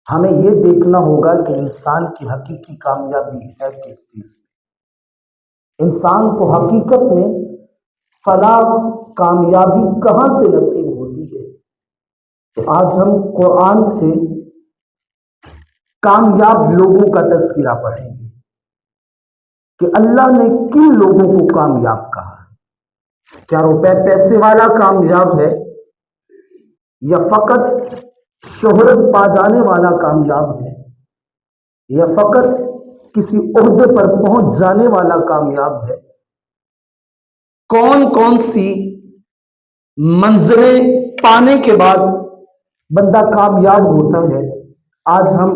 ہمیں یہ دیکھنا ہوگا کہ انسان کی حقیقی کامیابی ہے کس چیز میں، انسان کو حقیقت میں فلاح کامیابی کہاں سے نصیب ہوتی ہے۔ تو آج ہم قرآن سے کامیاب لوگوں کا تذکرہ پڑھیں گے کہ اللہ نے کن لوگوں کو کامیاب کہا ہے۔ کیا روپے پیسے والا کامیاب ہے، یا فقط شہرت پا جانے والا کامیاب ہے، یا فقط کسی عہدے پر پہنچ جانے والا کامیاب ہے؟ کون کون سی منزلیں پانے کے بعد بندہ کامیاب ہوتا ہے؟ آج ہم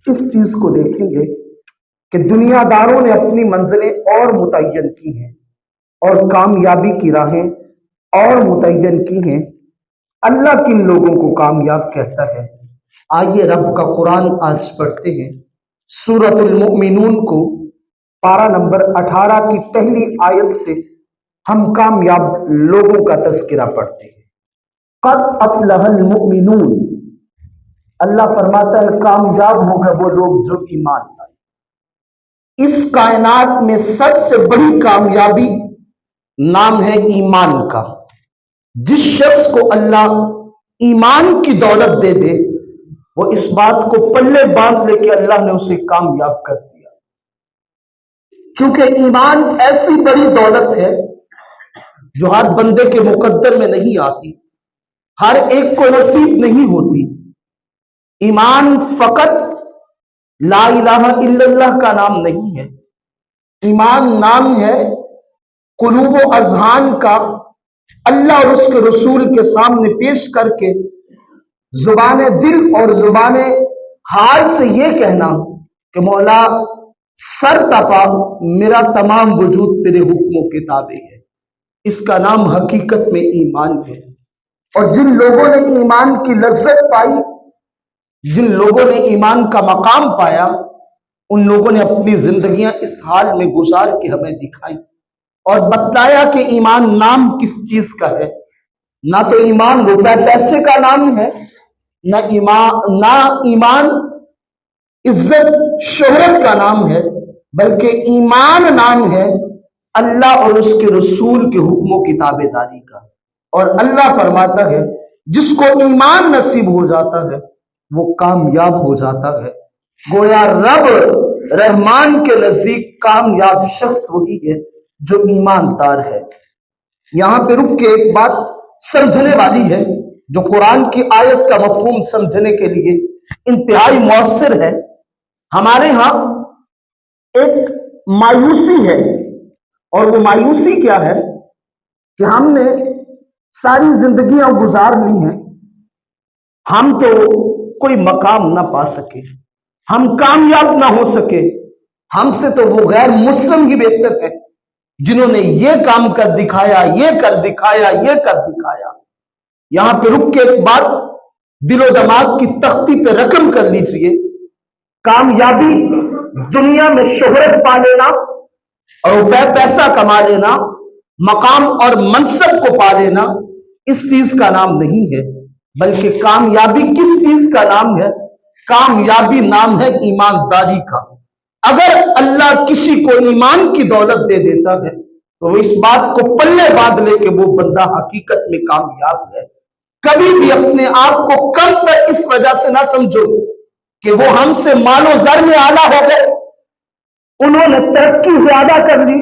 اس چیز کو دیکھیں گے کہ دنیا داروں نے اپنی منزلیں اور متعین کی ہیں اور کامیابی کی راہیں اور متعین کی ہیں۔ اللہ کن لوگوں کو کامیاب کہتا ہے؟ آئیے رب کا قرآن آج پڑھتے ہیں، سورۃ المؤمنون کو پارہ نمبر 18 کی پہلی آیت سے ہم کامیاب لوگوں کا تذکرہ پڑھتے ہیں۔ قد افلح المؤمنون، اللہ فرماتا ہے کامیاب ہو گئے وہ لوگ جو ایمان لائے۔ اس کائنات میں سب سے بڑی کامیابی نام ہے ایمان کا۔ جس شخص کو اللہ ایمان کی دولت دے دے، وہ اس بات کو پلے باندھ لے کہ اللہ نے اسے کامیاب کر دیا۔ چونکہ ایمان ایسی بڑی دولت ہے جو ہر بندے کے مقدر میں نہیں آتی، ہر ایک کو نصیب نہیں ہوتی۔ ایمان فقط لا الہ الا اللہ کا نام نہیں ہے، ایمان نام ہے قلوب و اذہان کا اللہ اور اس کے رسول کے سامنے پیش کر کے زبان دل اور زبان حال سے یہ کہنا کہ مولا سر تپا میرا تمام وجود تیرے حکموں کے تابع ہے۔ اس کا نام حقیقت میں ایمان ہے۔ اور جن لوگوں نے ایمان کی لذت پائی، جن لوگوں نے ایمان کا مقام پایا، ان لوگوں نے اپنی زندگیاں اس حال میں گزار کے ہمیں دکھائی اور بتلایا کہ ایمان نام کس چیز کا ہے۔ نہ تو ایمان روپے پیسے کا نام ہے، نہ ایمان عزت شہرت کا نام ہے، بلکہ ایمان نام ہے اللہ اور اس کے رسول کے حکموں کی تابع داری کا۔ اور اللہ فرماتا ہے جس کو ایمان نصیب ہو جاتا ہے وہ کامیاب ہو جاتا ہے۔ گویا رب رحمان کے نزدیک کامیاب شخص وہی ہے جو ایماندار ہے۔ یہاں پہ رک کے ایک بات سمجھنے والی ہے جو قرآن کی آیت کا مفہوم سمجھنے کے لیے انتہائی مؤثر ہے۔ ہمارے ہاں ایک مایوسی ہے، اور وہ مایوسی کیا ہے کہ ہم نے ساری زندگیاں گزار لی ہیں، ہم تو کوئی مقام نہ پا سکے، ہم کامیاب نہ ہو سکے، ہم سے تو وہ غیر مسلم ہی بہتر ہے جنہوں نے یہ کام کر دکھایا، یہ کر دکھایا، یہ کر دکھایا۔ یہاں پہ رک کے ایک بات دل و دماغ کی تختی پہ رقم کر لیجئے، کامیابی دنیا میں شہرت پا لینا اور روپے پیسہ کما لینا، مقام اور منصب کو پا لینا، اس چیز کا نام نہیں ہے، بلکہ کامیابی کس چیز کا نام ہے؟ کامیابی نام ہے ایمانداری کا۔ اگر اللہ کسی کو ایمان کی دولت دے دیتا ہے تو وہ اس بات کو پلے باندھ لے کہ وہ بندہ حقیقت میں کامیاب ہے۔ کبھی بھی اپنے آپ کو کم تر اس وجہ سے نہ سمجھو کہ وہ ہم سے مال و زر میں اعلیٰ ہو گئے، انہوں نے ترقی زیادہ کر لی،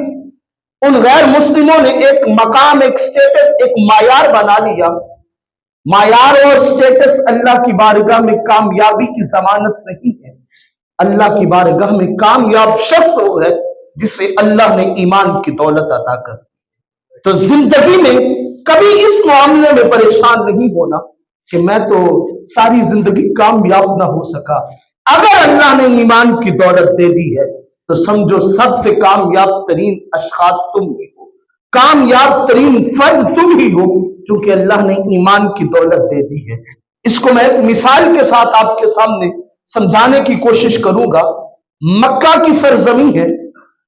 ان غیر مسلموں نے ایک مقام، ایک سٹیٹس، ایک معیار بنا لیا۔ معیار اور سٹیٹس اللہ کی بارگاہ میں کامیابی کی ضمانت نہیں ہے۔ اللہ کی بارگاہ میں کامیاب شخص وہ ہے جسے اللہ نے ایمان کی دولت عطا کر دی۔ تو زندگی میں کبھی اس معاملے میں پریشان نہیں ہونا کہ میں تو ساری زندگی کامیاب نہ ہو سکا۔ اگر اللہ نے ایمان کی دولت دے دی ہے تو سمجھو سب سے کامیاب ترین اشخاص تم ہی ہو، کامیاب ترین فرد تم ہی ہو، چونکہ اللہ نے ایمان کی دولت دے دی ہے۔ اس کو میں ایک مثال کے ساتھ آپ کے سامنے سمجھانے کی کوشش کروں گا۔ مکہ کی سرزمین ہے،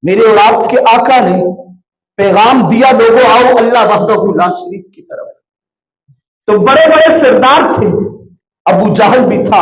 میرے اور آپ کے آقا نے پیغام دیا لوگوں آؤ اللہ وحدہ لا شریک کی طرف۔ تو بڑے بڑے سردار تھے، ابو جہل بھی تھا،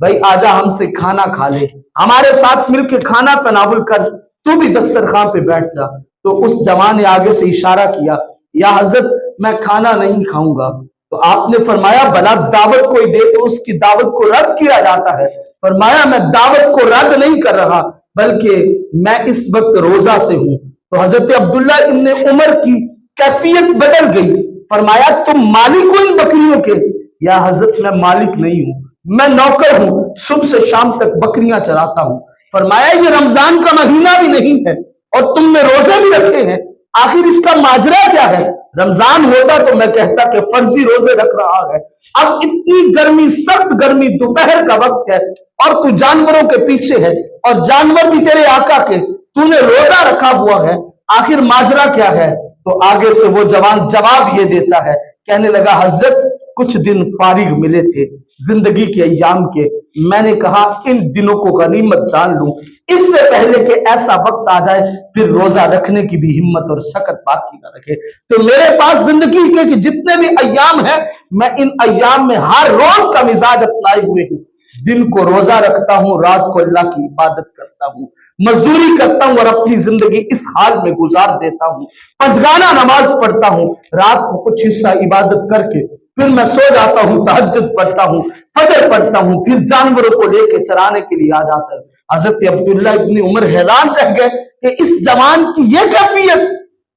بھائی آجا ہم سے کھانا کھا لے، ہمارے ساتھ مل کے کھانا تناول کر، تو بھی دسترخوان پہ بیٹھ جا۔ تو اس جوان نے آگے سے اشارہ کیا، یا حضرت میں کھانا نہیں کھاؤں گا۔ تو آپ نے فرمایا بھلا دعوت کوئی دے تو اس کی دعوت کو رد کیا جاتا ہے؟ فرمایا میں دعوت کو رد نہیں کر رہا، بلکہ میں اس وقت روزہ سے ہوں۔ تو حضرت عبداللہ ابن عمر کی کیفیت بدل گئی، فرمایا تم مالک ہو ان بکریوں کے؟ یا حضرت میں مالک نہیں ہوں، میں نوکر ہوں، صبح سے شام تک بکریاں چراتا ہوں۔ فرمایا یہ رمضان کا مہینہ بھی نہیں ہے اور تم نے روزے بھی رکھے ہیں، آخر اس کا ماجرا کیا ہے؟ رمضان ہوتا تو میں کہتا کہ فرضی روزے رکھ رہا ہے، اب اتنی گرمی، سخت گرمی، دوپہر کا وقت ہے اور تو جانوروں کے پیچھے ہے اور جانور بھی تیرے آقا کے، تو نے روزہ رکھا ہوا ہے، آخر ماجرا کیا ہے؟ تو آگے سے وہ جوان جواب یہ دیتا ہے، کہنے لگا حضرت کچھ دن فارغ ملے تھے زندگی کے ایام کے، میں نے کہا ان دنوں کو غنیمت جان لوں، اس سے پہلے کہ ایسا وقت آ جائے پھر روزہ رکھنے کی بھی ہمت اور شکت باقی نہ رکھے۔ تو میرے پاس زندگی کے جتنے بھی ایام ہیں، میں ان ایام میں ہر روز کا مزاج اپنائے ہوئے ہوں، دن کو روزہ رکھتا ہوں، رات کو اللہ کی عبادت کرتا ہوں، مزدوری کرتا ہوں اور اپنی زندگی اس حال میں گزار دیتا ہوں، پنجگانہ نماز پڑھتا ہوں، رات کو کچھ حصہ عبادت کر کے پھر میں سو جاتا ہوں، تہجد پڑھتا ہوں، فجر پڑھتا ہوں، پھر جانوروں کو لے کے چرانے کے لیے آ جاتا ہے۔ حضرت عبداللہ ابن عمر حیران رہ گئے کہ اس جوان کی یہ کیفیت۔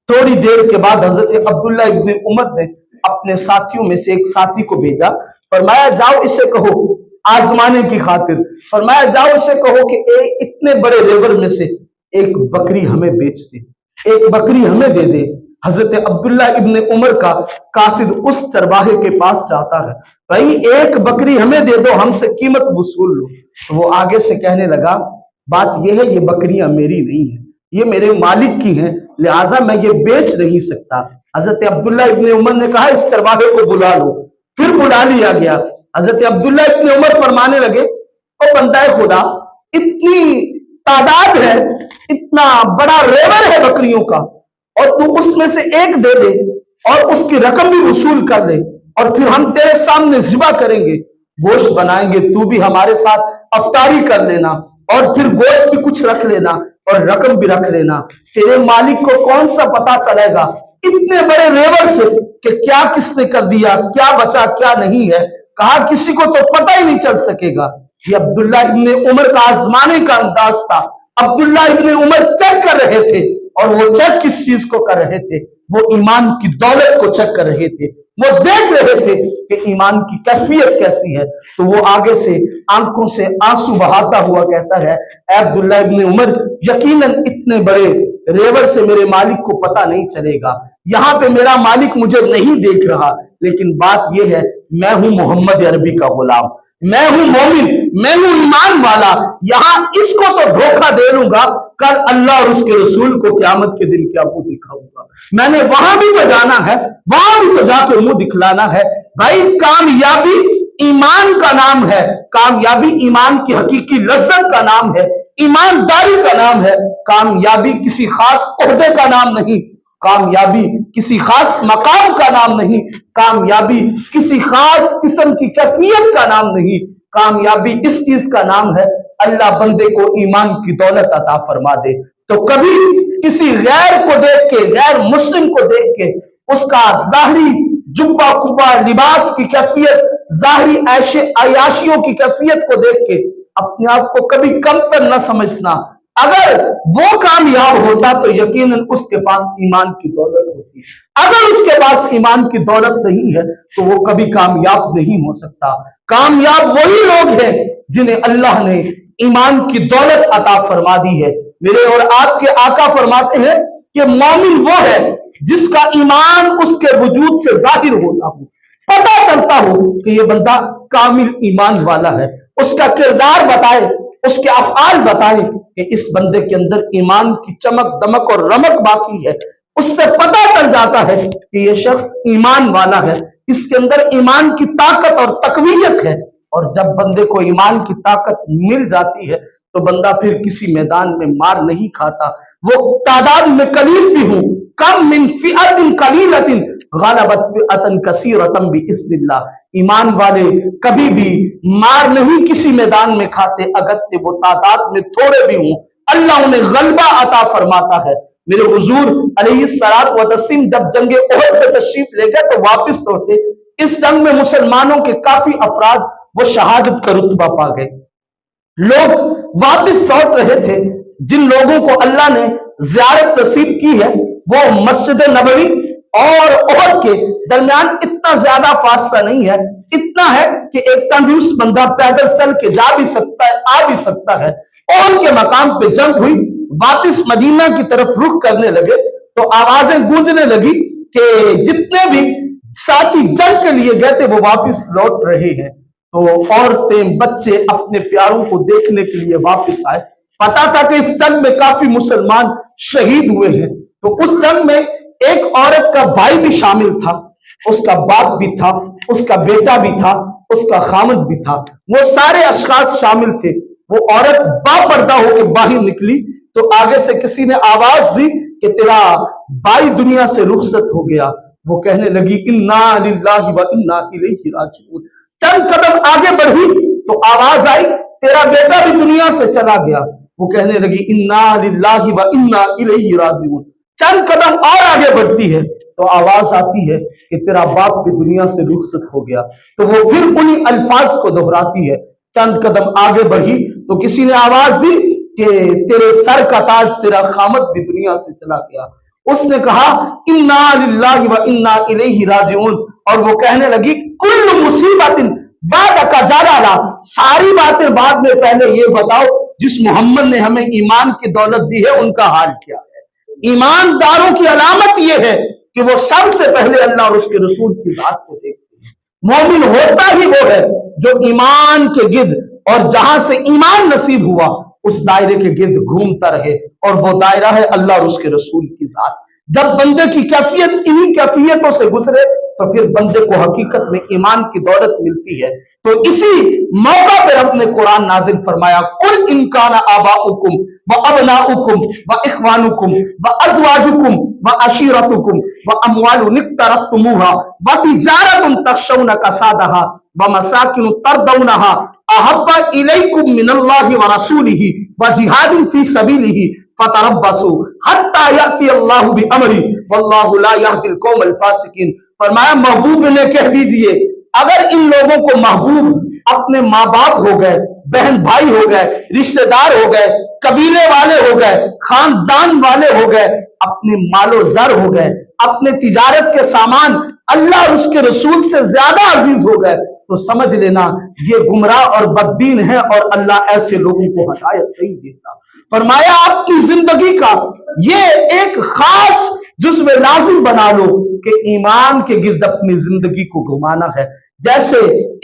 تھوڑی دیر کے بعد حضرت عبداللہ ابن عمر نے اپنے ساتھیوں میں سے ایک ساتھی کو بھیجا، فرمایا جاؤ اسے کہو آزمانے کی خاطر، فرمایا جاؤ اسے کہو کہ اتنے بڑے ریور میں سے ایک بکری ہمیں بیچ دے، ایک بکری ہمیں دے دے۔ حضرت عبداللہ ابن عمر کا قاصد اس چرواہے کے پاس جاتا ہے، بھائی ایک بکری ہمیں دے دو، ہم سے قیمت وصول لو۔ تو وہ آگے سے کہنے لگا بات یہ ہے، یہ بکریاں میری نہیں ہیں، یہ میرے مالک کی ہیں، لہٰذا میں یہ بیچ نہیں سکتا۔ حضرت عبداللہ ابن عمر نے کہا اس چرواہے کو بلا لو، پھر بلا لیا گیا۔ حضرت عبداللہ ابن عمر فرمانے لگے او بندہ خدا، اتنی تعداد ہے، اتنا بڑا ریور ہے بکریوں کا، اور تو اس میں سے ایک دے دے اور اس کی رقم بھی وصول کر لے، اور پھر ہم تیرے سامنے ذبح کریں گے، گوشت بنائیں گے، تو بھی ہمارے ساتھ افطاری کر لینا اور پھر گوشت بھی کچھ رکھ لینا اور رقم بھی رکھ لینا۔ تیرے مالک کو کون سا پتا چلے گا اتنے بڑے ریور سے کہ کیا کس نے کر دیا، کیا بچا کیا نہیں ہے؟ کہا کسی کو تو پتہ ہی نہیں چل سکے گا۔ یہ عبداللہ ابن عمر کا آزمانے کا انداز تھا۔ عبداللہ ابن عمر چیک کر رہے تھے، اور وہ چیک کس چیز کو کر رہے تھے؟ وہ ایمان کی دولت کو چیک کر رہے تھے، وہ دیکھ رہے تھے کہ ایمان کی کیفیت کیسی ہے۔ تو وہ آگے سے آنکھوں سے آنسو بہاتا ہوا کہتا ہے اے عبداللہ ابن عمر، یقیناً اتنے بڑے ریور سے میرے مالک کو پتہ نہیں چلے گا، یہاں پہ میرا مالک مجھے نہیں دیکھ رہا، لیکن بات یہ ہے میں ہوں محمد عربی کا غلام، میں ہوں مومن، میں ہوں ایمان والا، یہاں اس کو تو دھوکہ دے لوں گا، کل اللہ اور اس کے رسول کو قیامت کے دن کیا منہ دکھاؤں گا۔ میں نے وہاں بھی تو جانا ہے، وہاں بھی تو جا کے منہ دکھلانا ہے۔ بھائی کامیابی ایمان کا نام ہے، کامیابی ایمان کی حقیقی لذت کا نام ہے، ایمانداری کا نام ہے، کامیابی کسی خاص عہدے کا نام نہیں، کامیابی کسی خاص مقام کا نام نہیں، کامیابی کسی خاص قسم کی کیفیت کا نام نہیں، کامیابی اس چیز کا نام ہے اللہ بندے کو ایمان کی دولت عطا فرما دے۔ تو کبھی کسی غیر کو دیکھ کے، غیر مسلم کو دیکھ کے، اس کا ظاہری جبہ کبا لباس کی کیفیت، ظاہری عیاشیوں کی کیفیت کو دیکھ کے اپنے آپ کو کبھی کم تر نہ سمجھنا۔ اگر وہ کامیاب ہوتا تو یقیناً اس کے پاس ایمان کی دولت ہوتی، اگر اس کے پاس ایمان کی دولت نہیں ہے تو وہ کبھی کامیاب نہیں ہو سکتا۔ کامیاب وہی لوگ ہیں جنہیں اللہ نے ایمان کی دولت عطا فرما دی ہے۔ میرے اور آپ کے آقا فرماتے ہیں کہ مومن وہ ہے جس کا ایمان اس کے وجود سے ظاہر ہوتا ہو، پتہ چلتا ہو کہ یہ بندہ کامل ایمان والا ہے، اس کا کردار بتائے، اس کے افعال بتائے کہ اس بندے کے اندر ایمان کی چمک دمک اور رمک باقی ہے، اس سے پتہ چل جاتا ہے کہ یہ شخص ایمان والا ہے، اس کے اندر ایمان کی طاقت اور تقویت ہے۔ اور جب بندے کو ایمان کی طاقت مل جاتی ہے تو بندہ پھر کسی میدان میں مار نہیں کھاتا، وہ تعداد میں قلیل بھی ہوں، کم من فئۃ قلیلۃ غلبت فئۃ کثیرۃ باذن اللہ، ایمان والے کبھی بھی مار نہیں کسی میدان میں کھاتے، اگرچہ وہ تعداد میں تھوڑے بھی ہوں، اللہ انہیں غلبہ عطا فرماتا ہے۔ میرے حضور علیہ الصلوۃ والتسلیم جب جنگ احد پہ تشریف لے گئے تو واپس لوٹے، اس جنگ میں مسلمانوں کے کافی افراد وہ شہادت کا رتبہ پا گئے۔ لوگ واپس لوٹ رہے تھے، جن لوگوں کو اللہ نے زیارت نصیب کی ہے وہ مسجد نبوی اور احد کے درمیان اتنا زیادہ فاصلہ نہیں ہے، اتنا ہے کہ ایک تندرست بندہ پیدل چل کے جا بھی سکتا ہے، آ بھی سکتا ہے۔ احد کے مقام پہ جنگ ہوئی، واپس مدینہ کی طرف رخ کرنے لگے تو آوازیں گونجنے لگی کہ جتنے بھی ساتھی جنگ کے لیے گئے تھے وہ واپس لوٹ رہے ہیں۔ تو عورتیں بچے اپنے پیاروں کو دیکھنے کے لیے واپس آئے، پتا تھا کہ اس جنگ میں کافی مسلمان شہید ہوئے ہیں۔ تو اس جنگ میں ایک عورت کا بھائی بھی شامل تھا، اس کا باپ بھی تھا، اس کا بیٹا بھی تھا، اس کا خامد بھی تھا، وہ سارے اشخاص شامل تھے۔ وہ عورت با پردہ ہو کے باہر نکلی تو آگے سے کسی نے آواز دی کہ تیرا بھائی دنیا سے رخصت ہو گیا۔ وہ کہنے لگی انا للہ و انا الیہ راجعون۔ چند قدم آگے بڑھی تو آواز آئی تیرا بیٹا بھی دنیا سے چلا گیا۔ وہ کہنے لگی انا للہ و انا الیہ راجعون۔ چند قدم اور آگے بڑھتی ہے تو آواز آتی ہے کہ تیرا باپ بھی دنیا سے رخصت ہو گیا۔ تو وہ پھر انہی الفاظ کو دہراتی ہے۔ چند قدم آگے بڑھی تو کسی نے آواز دی کہ تیرے سر کا تاج تیرا خامد بھی دنیا سے چلا گیا۔ اس نے کہا انا للہ و انا الیہ راجعون، اور وہ کہنے لگی کل مصیبت بعد کا جلالا، ساری باتیں بعد میں، پہلے یہ بتاؤ جس محمد نے ہمیں ایمان کی دولت دی ہے ان کا حال کیا ہے۔ ایمانداروں کی علامت یہ ہے کہ وہ سب سے پہلے اللہ اور اس کے رسول کی ذات کو دیکھتے ہیں۔ مومن ہوتا ہی وہ ہے جو ایمان کے گرد، اور جہاں سے ایمان نصیب ہوا اس دائرے کے گرد گھومتا رہے، اور وہ دائرہ ہے اللہ اور اس کے رسول کی ذات۔ جب بندے کی کیفیت انہی کیفیتوں سے گزرے تو پھر بندے کو حقیقت میں ایمان کی دولت ملتی ہے۔ تو اسی موقع پر رب نے قرآن نازل فرمایا قل ان کان آباؤکم وابناؤکم واخوانکم وازواجکم وعشیرتکم واموال اقترفتموها وتجارة تخشون کسادها ومساکن ترضونها احب الیکم من اللہ ورسولہ وجہاد فی سبیلہ فتربصوا حتی یأتی اللہ بامرہ واللہ لا یہدی القوم الفاسقین۔ فرمایا محبوب نے کہہ دیجئے اگر ان لوگوں کو محبوب اپنے ماں باپ ہو گئے، بہن بھائی ہو گئے، رشتہ دار ہو گئے، قبیلے والے ہو گئے، خاندان والے ہو گئے، اپنے مال و زر ہو گئے، اپنے تجارت کے سامان اللہ اور اس کے رسول سے زیادہ عزیز ہو گئے، تو سمجھ لینا یہ گمراہ اور بددین ہے، اور اللہ ایسے لوگوں کو ہدایت نہیں دیتا۔ فرمایا اپنی زندگی کا یہ ایک خاص جزو لازم بنا لو کہ ایمان کے گرد اپنی زندگی کو گھمانا ہے۔ جیسے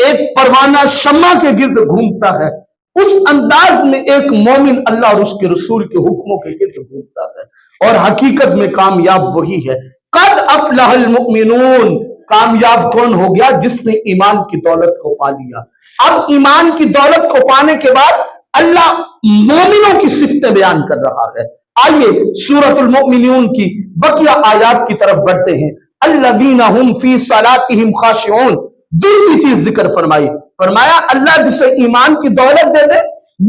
ایک پروانہ شمع کے گرد گھومتا ہے، اس انداز میں ایک مومن اللہ اور اس کے رسول کے حکموں کے گرد گھومتا ہے، اور حقیقت میں کامیاب وہی ہے۔ قد افلح المؤمنون، کامیاب کون ہو گیا؟ جس نے ایمان کی دولت کو پا لیا۔ اب ایمان کی دولت کو پانے کے بعد اللہ مومنوں کی صفتیں بیان کر رہا ہے۔ آئیے سورۃ المؤمنون کی بقیہ آیات کی طرف بڑھتے ہیں۔ الذین هم فی صلاتہم خاشعون، دوسری چیز ذکر فرمائی، فرمایا اللہ جسے ایمان کی دولت دے دے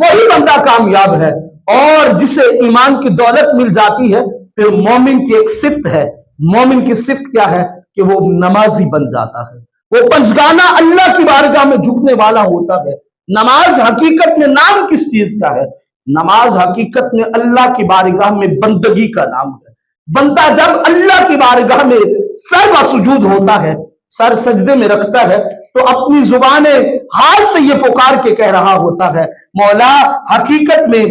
وہی بندہ کامیاب ہے، اور جسے ایمان کی دولت مل جاتی ہے پھر مومن کی ایک صفت ہے۔ مومن کی صفت کیا ہے؟ کہ وہ نمازی بن جاتا ہے، وہ پنجگانہ اللہ کی بارگاہ میں جھکنے والا ہوتا ہے۔ نماز حقیقت میں نام کس چیز کا ہے؟ نماز حقیقت میں اللہ کی بارگاہ میں بندگی کا نام ہے۔ بندہ جب اللہ کی بارگاہ میں سر و سجود ہوتا ہے، سر سجدے میں رکھتا ہے، تو اپنی زبان حال سے یہ پکار کے کہہ رہا ہوتا ہے مولا حقیقت میں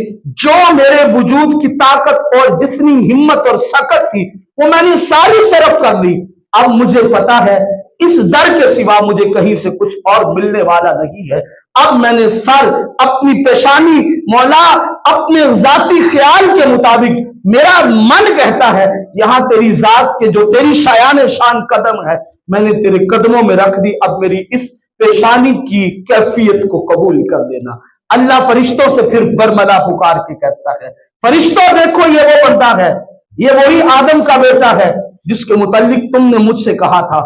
جو میرے وجود کی طاقت اور جتنی ہمت اور سکت تھی وہ میں نے ساری صرف کر لی، اب مجھے پتا ہے اس در کے سوا مجھے کہیں سے کچھ اور ملنے والا نہیں ہے۔ اب میں نے سر اپنی پیشانی مولا اپنے ذاتی خیال کے مطابق، میرا من کہتا ہے یہاں تیری ذات کے جو تیری شایان شان قدم ہے میں نے تیرے قدموں میں رکھ دی، اب میری اس پیشانی کی کیفیت کو قبول کر دینا۔ اللہ فرشتوں سے پھر برملا پکار کے کہتا ہے فرشتوں دیکھو یہ وہ بندہ ہے، یہ وہی آدم کا بیٹا ہے جس کے متعلق تم نے مجھ سے کہا تھا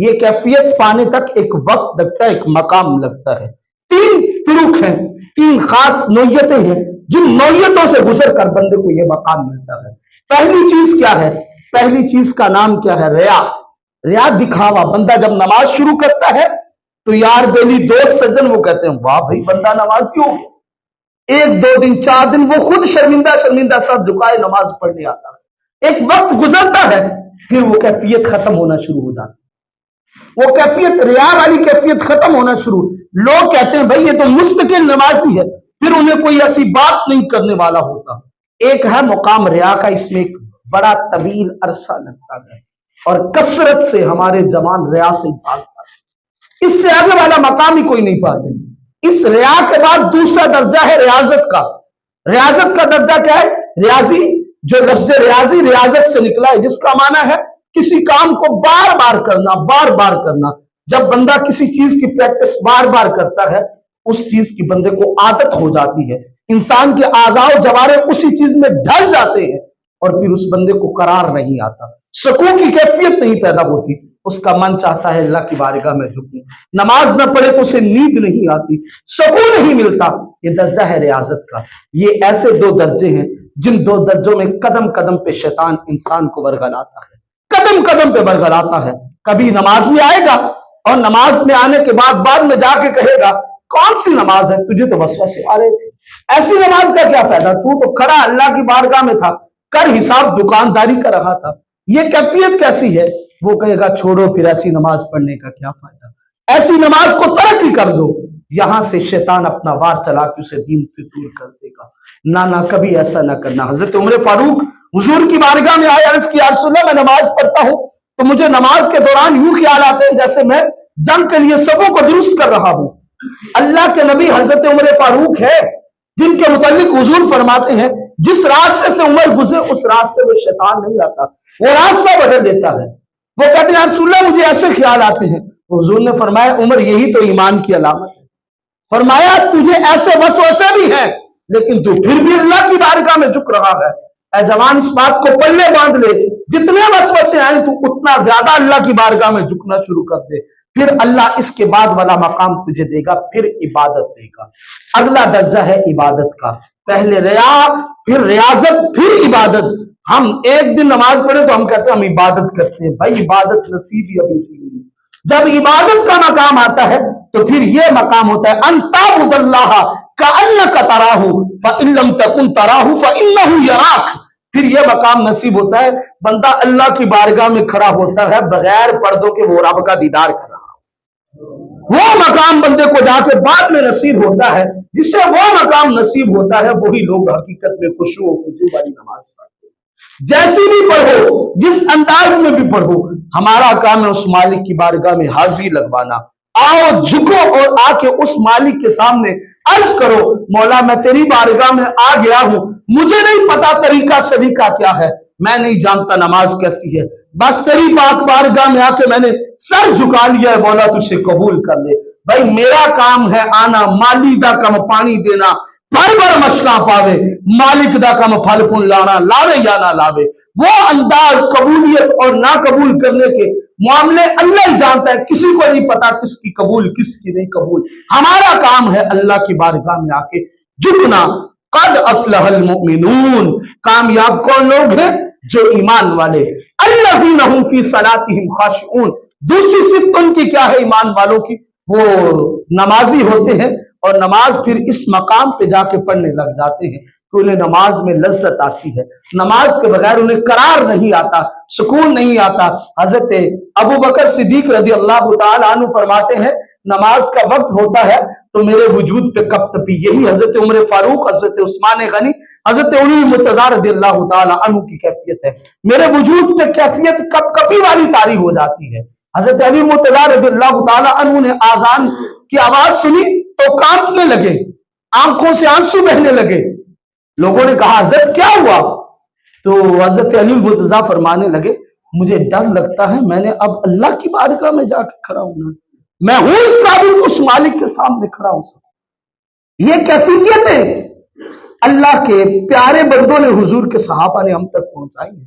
یہ کیفیت پانے تک ایک وقت لگتا ہے، ایک مقام لگتا ہے۔ تین طرق ہیں، تین خاص نوعیتیں ہیں جن نوعیتوں سے گزر کر بندے کو یہ مقام ملتا ہے۔ پہلی چیز کیا ہے؟ پہلی چیز کا نام کیا ہے؟ ریا۔ ریا دکھاوا۔ بندہ جب نماز شروع کرتا ہے تو یار بیلی دوست سجن وہ کہتے ہیں واہ بھائی بندہ نمازی ہو گیا، ایک دو دن چار دن وہ خود شرمندہ شرمندہ سر جھکائے نماز پڑھنے آتا ہے۔ ایک وقت گزرتا ہے پھر وہ کیفیت ختم ہونا شروع ہو جاتی ہے، وہ کیفیت ریا والی کیفیت ختم ہونا شروع۔ لوگ کہتے ہیں بھائی یہ تو مستقل نمازی ہے، پھر انہیں کوئی ایسی بات نہیں کرنے والا ہوتا۔ ایک ہے مقام ریا کا، اس میں ایک بڑا طویل عرصہ لگتا ہے اور کثرت سے ہمارے جوان ریا سے بھاگتا ہے، اس سے آگے والا مقام ہی کوئی نہیں پاتے۔ اس ریا کے بعد دوسرا درجہ ہے ریاضت کا۔ ریاضت کا درجہ کیا ہے؟ ریاضی، جو لفظ ریاضی ریاضت سے نکلا ہے، جس کا معنی ہے کسی کام کو بار بار کرنا، بار بار کرنا۔ جب بندہ کسی چیز کی پریکٹس بار بار کرتا ہے اس چیز کی بندے کو عادت ہو جاتی ہے، انسان کے اعضاء و جوارح اسی چیز میں ڈھل جاتے ہیں اور پھر اس بندے کو قرار نہیں آتا، سکون کی کیفیت نہیں پیدا ہوتی، اس کا من چاہتا ہے اللہ کی بارگاہ میں جھکوں، نماز نہ پڑھے تو اسے نیند نہیں آتی، سکون نہیں ملتا۔ یہ درجہ ہے ریاضت کا۔ یہ ایسے دو درجے ہیں جن دو درجوں میں قدم قدم پہ شیطان انسان کو ورگلاتا ہے، قدم قدم پہ ورگلاتا ہے۔ کبھی نماز میں آئے گا اور نماز میں آنے کے بعد میں جا کے کہے گا کون سی نماز ہے، تجھے تو وسوسے آ رہے تھے، ایسی نماز کا کیا فائدہ، تو کھڑا اللہ کی بارگاہ میں تھا، کر حساب دکانداری کا رہا تھا، یہ کیفیت کیسی ہے؟ وہ کہے گا چھوڑو پھر ایسی نماز پڑھنے کا کیا فائدہ، ایسی نماز کو ترک ہی کر دو۔ یہاں سے شیطان اپنا وار چلا کے اسے دین سے دور کر دے گا۔ نہ کبھی ایسا نہ کرنا۔ حضرت عمر فاروق حضور کی بارگاہ میں آئے، عرض کی یا رسول اللہ میں نماز پڑھتا ہوں تو مجھے نماز کے دوران یوں خیال آتے ہیں جیسے میں جنگ کے لیے صفوں کو درست کر رہا ہوں۔ اللہ کے نبی حضرت عمر فاروق ہے جن کے متعلق حضور فرماتے ہیں جس راستے سے عمر گزرے اس راستے میں شیطان نہیں آتا، وہ راستہ بدل دیتا ہے۔ وہ کہتے ہیں یا رسول اللہ مجھے ایسے خیال آتے ہیں، حضور نے فرمایا عمر یہی تو ایمان کی علامت ہے۔ فرمایا تجھے ایسے وسوسے بھی ہیں لیکن تو پھر بھی اللہ کی بارگاہ میں جھک رہا ہے۔ اے جوان اس بات کو پلے باندھ لے، جتنے وسوسے آئیں تو اتنا زیادہ اللہ کی بارگاہ میں جھکنا شروع کر دے، پھر اللہ اس کے بعد والا مقام تجھے دے گا، پھر عبادت دے گا۔ اگلا درجہ ہے عبادت کا، پہلے ریا، پھر ریاضت، پھر عبادت۔ ہم ایک دن نماز پڑھے تو ہم کہتے ہیں ہم عبادت کرتے ہیں، بھائی عبادت نصیب ہی ابھی نہیں ہوئی۔ جب عبادت کا مقام آتا ہے تو پھر یہ مقام ہوتا ہے ان تعبد اللہ کأنک تراہ فإن لم تکن تراہ فإنہ یراک۔ پھر یہ مقام نصیب ہوتا ہے بندہ اللہ کی بارگاہ میں کھڑا ہوتا ہے بغیر پردوں کے، وہ رب کا دیدار کر رہا ہے۔ وہ مقام بندے کو جا کے بعد میں نصیب ہوتا ہے، جس سے وہ مقام نصیب ہوتا ہے وہی لوگ حقیقت میں خشوع و خضوع والی نماز پڑھتے ہیں۔ جیسی بھی پڑھو، جس انداز میں بھی پڑھو، ہمارا کام ہے اس مالک کی بارگاہ میں حاضری لگوانا۔ آؤ جھکو اور آ کے اس مالک کے سامنے عرض کرو مولا میں تیری بارگاہ میں آ گیا ہوں، مجھے نہیں پتا طریقہ سلیقہ کیا ہے، میں نہیں جانتا نماز کیسی ہے، بس تیری پاک بارگاہ میں آ کے میں نے سر جھکا لیا ہے، مولا تجھ سے قبول کر لے۔ بھائی میرا کام ہے آنا، مالی دا کم پانی دینا، بھر بھر مشکاں پاوے، مالک دا کم پھل پھل لانا، لاوے یا نہ لاوے۔ وہ انداز قبولیت اور نہ قبول کرنے کے معاملے اللہ ہی جانتا ہے، کسی کو نہیں پتا کس کی قبول کس کی نہیں قبول۔ ہمارا کام ہے اللہ کی بارگاہ میں آ کے جھکنا۔ قد افلح المؤمنون، کامیاب کون لوگ ہیں؟ جو ایمان والے۔ الذین هم فی صلاتهم خاشعون، دوسری صفت ان کی کیا ہے ایمان والوں کی؟ وہ نمازی ہوتے ہیں اور نماز پھر اس مقام پہ جا کے پڑھنے لگ جاتے ہیں کہ انہیں نماز میں لذت آتی ہے، نماز کے بغیر انہیں قرار نہیں آتا، سکون نہیں آتا۔ حضرت ابو بکر صدیق رضی اللہ تعالی عنہ فرماتے ہیں نماز کا وقت ہوتا ہے تو میرے وجود پہ کپ کپی، یہی حضرت عمر فاروق، حضرت عثمان غنی، حضرت علی مرتضیٰ رضی اللہ تعالی عنہ کی کیفیت ہے، میرے وجود پہ کیفیت کپ کپی والی طاری ہو جاتی ہے۔ حضرت علی مرتضیٰ رضی اللہ تعالی عنہ نے آذان کی آواز سنی تو کانپنے لگے، آنکھوں سے آنسو بہنے لگے۔ لوگوں نے کہا حضرت کیا ہوا؟ تو حضرت علی مرتضیٰ فرمانے لگے مجھے ڈر لگتا ہے میں نے اب اللہ کی بارگاہ میں جا کے کھڑا ہونا، میں ہوں اس قابل اس مالک کے سامنے کھڑا ہو سکوں۔ یہ کیفیتیں اللہ کے پیارے بندوں نے، حضور کے صحابہ نے ہم تک پہنچائی ہیں۔